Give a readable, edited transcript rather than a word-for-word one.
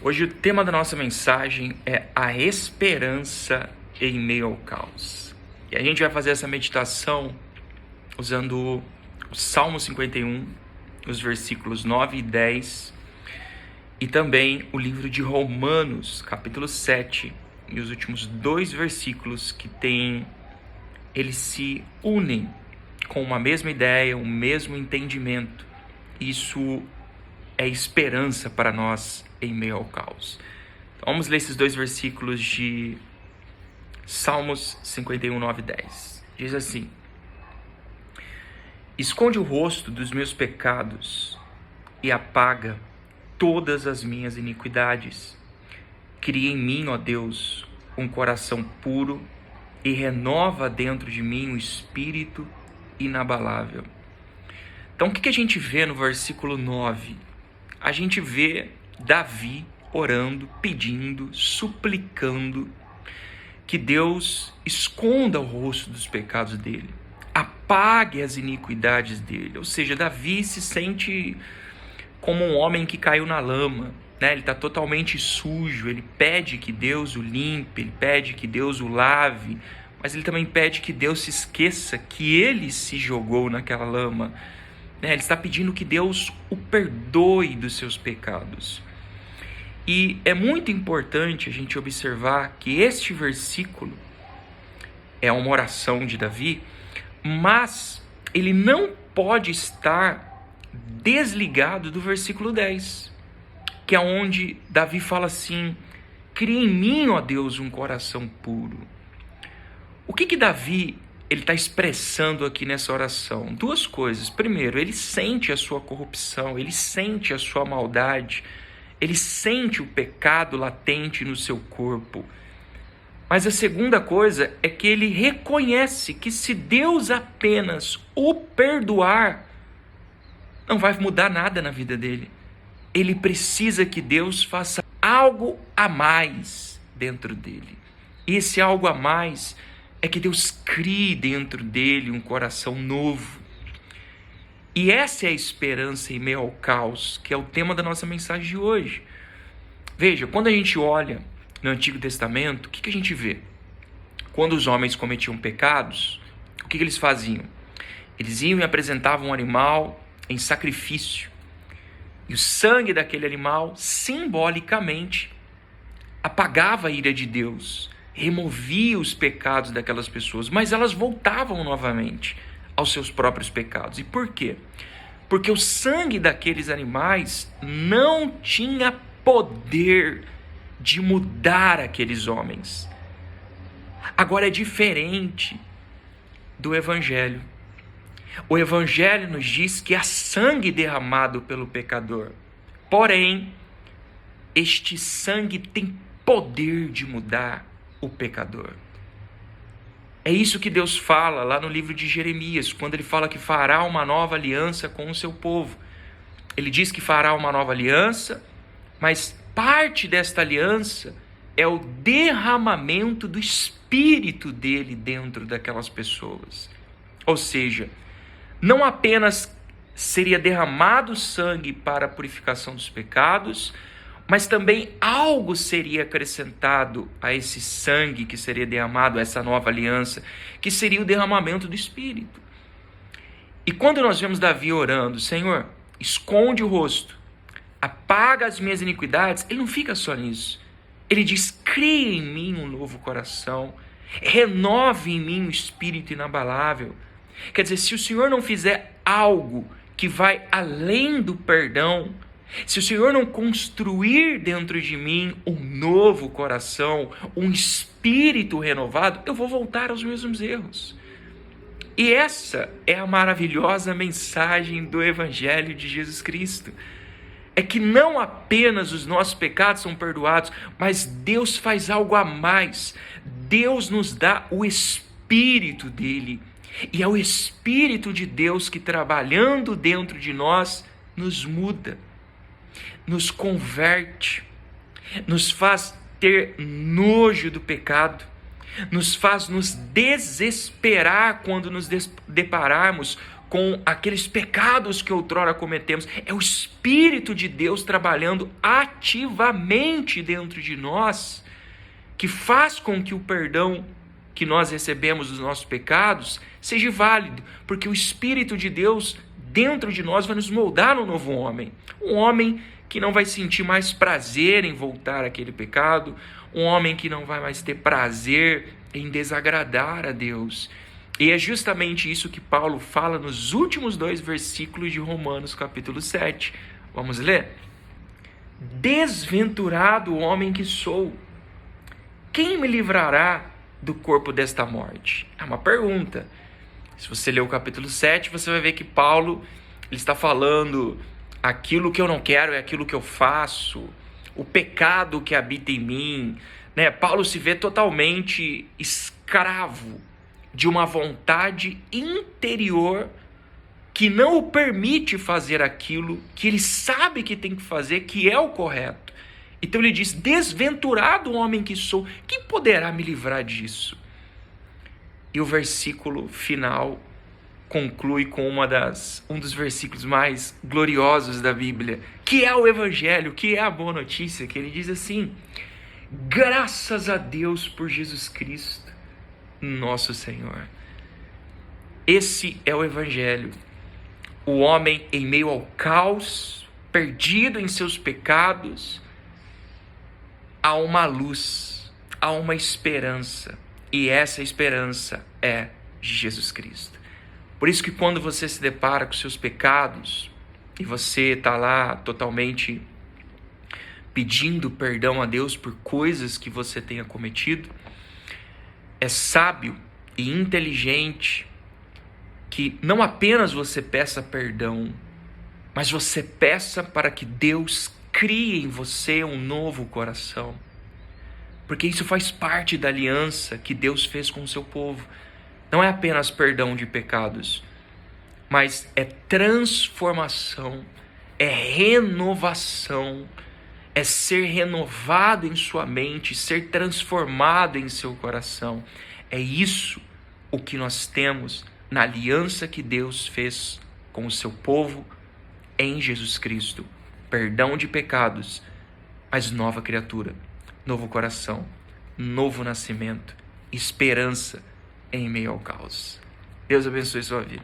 Hoje o tema da nossa mensagem é a esperança em meio ao caos. E a gente vai fazer essa meditação usando o Salmo 51, os versículos 9 e 10, e também o livro de Romanos, capítulo 7, e os últimos 2 versículos eles se unem com uma mesma ideia, um mesmo entendimento. Isso é esperança para nós em meio ao caos. Então, vamos ler esses 2 versículos de Salmos 51, 9 e 10. Diz assim: esconde o rosto dos meus pecados e apaga todas as minhas iniquidades. Cria em mim, ó Deus, um coração puro e renova dentro de mim um espírito inabalável. Então, o que a gente vê no versículo 9? A gente vê Davi orando, pedindo, suplicando que Deus esconda o rosto dos pecados dele, apague as iniquidades dele. Ou seja, Davi se sente como um homem que caiu na lama, né? Ele está totalmente sujo, ele pede que Deus o limpe, ele pede que Deus o lave, mas ele também pede que Deus se esqueça que ele se jogou naquela lama. Ele está pedindo que Deus o perdoe dos seus pecados. E é muito importante a gente observar que este versículo é uma oração de Davi, mas ele não pode estar desligado do versículo 10, que é onde Davi fala assim: cria em mim, ó Deus, um coração puro. O que Davi ele está expressando aqui nessa oração? 2 coisas. Primeiro, ele sente a sua corrupção, ele sente a sua maldade, ele sente o pecado latente no seu corpo. Mas a segunda coisa é que ele reconhece que se Deus apenas o perdoar, não vai mudar nada na vida dele. Ele precisa que Deus faça algo a mais dentro dele. E esse algo a mais é que Deus crie dentro dele um coração novo. E essa é a esperança em meio ao caos, que é o tema da nossa mensagem de hoje. Veja, quando a gente olha no Antigo Testamento, o que a gente vê? Quando os homens cometiam pecados, o que eles faziam? Eles iam e apresentavam um animal em sacrifício. E o sangue daquele animal, simbolicamente, apagava a ira de Deus, removia os pecados daquelas pessoas, mas elas voltavam novamente aos seus próprios pecados. E por quê? Porque o sangue daqueles animais não tinha poder de mudar aqueles homens. Agora é diferente do Evangelho. O Evangelho nos diz que há sangue derramado pelo pecador. Porém, este sangue tem poder de mudar o pecador. É isso que Deus fala lá no livro de Jeremias, quando ele fala que fará uma nova aliança com o seu povo. Ele diz que fará uma nova aliança, mas parte desta aliança é o derramamento do Espírito dele dentro daquelas pessoas. Ou seja, não apenas seria derramado sangue para a purificação dos pecados, mas também algo seria acrescentado a esse sangue que seria derramado, a essa nova aliança, que seria o derramamento do Espírito. E quando nós vemos Davi orando, Senhor, esconde o rosto, apaga as minhas iniquidades, ele não fica só nisso. Ele diz, cria em mim um novo coração, renove em mim um espírito inabalável. Quer dizer, se o Senhor não fizer algo que vai além do perdão, se o Senhor não construir dentro de mim um novo coração, um espírito renovado, eu vou voltar aos mesmos erros. E essa é a maravilhosa mensagem do Evangelho de Jesus Cristo. É que não apenas os nossos pecados são perdoados, mas Deus faz algo a mais. Deus nos dá o Espírito dele. E é o Espírito de Deus que, trabalhando dentro de nós, nos muda, nos converte, nos faz ter nojo do pecado, nos faz nos desesperar quando nos depararmos com aqueles pecados que outrora cometemos. É o Espírito de Deus trabalhando ativamente dentro de nós, que faz com que o perdão que nós recebemos dos nossos pecados seja válido, porque o Espírito de Deus dentro de nós vai nos moldar no novo homem. Um homem que não vai sentir mais prazer em voltar àquele pecado, um homem que não vai mais ter prazer em desagradar a Deus. E é justamente isso que Paulo fala nos últimos 2 versículos de Romanos capítulo 7. Vamos ler? Desventurado o homem que sou, quem me livrará do corpo desta morte? É uma pergunta. Se você ler o capítulo 7, você vai ver que Paulo ele está falando: aquilo que eu não quero é aquilo que eu faço, o pecado que habita em mim. Paulo se vê totalmente escravo de uma vontade interior que não o permite fazer aquilo que ele sabe que tem que fazer, que é o correto. Então ele diz: desventurado o homem que sou, quem poderá me livrar disso? E o versículo final conclui com um dos versículos mais gloriosos da Bíblia, que é o Evangelho, que é a boa notícia, que ele diz assim: graças a Deus por Jesus Cristo, nosso Senhor. Esse é o Evangelho. O homem em meio ao caos, perdido em seus pecados, há uma luz, há uma esperança. E essa esperança é Jesus Cristo. Por isso que quando você se depara com seus pecados, e você está lá totalmente pedindo perdão a Deus por coisas que você tenha cometido, é sábio e inteligente que não apenas você peça perdão, mas você peça para que Deus crie em você um novo coração. Porque isso faz parte da aliança que Deus fez com o seu povo. Não é apenas perdão de pecados, mas é transformação, é renovação, é ser renovado em sua mente, ser transformado em seu coração. É isso o que nós temos na aliança que Deus fez com o seu povo em Jesus Cristo. Perdão de pecados, mas nova criatura, novo coração, novo nascimento, esperança em meio ao caos. Deus abençoe sua vida.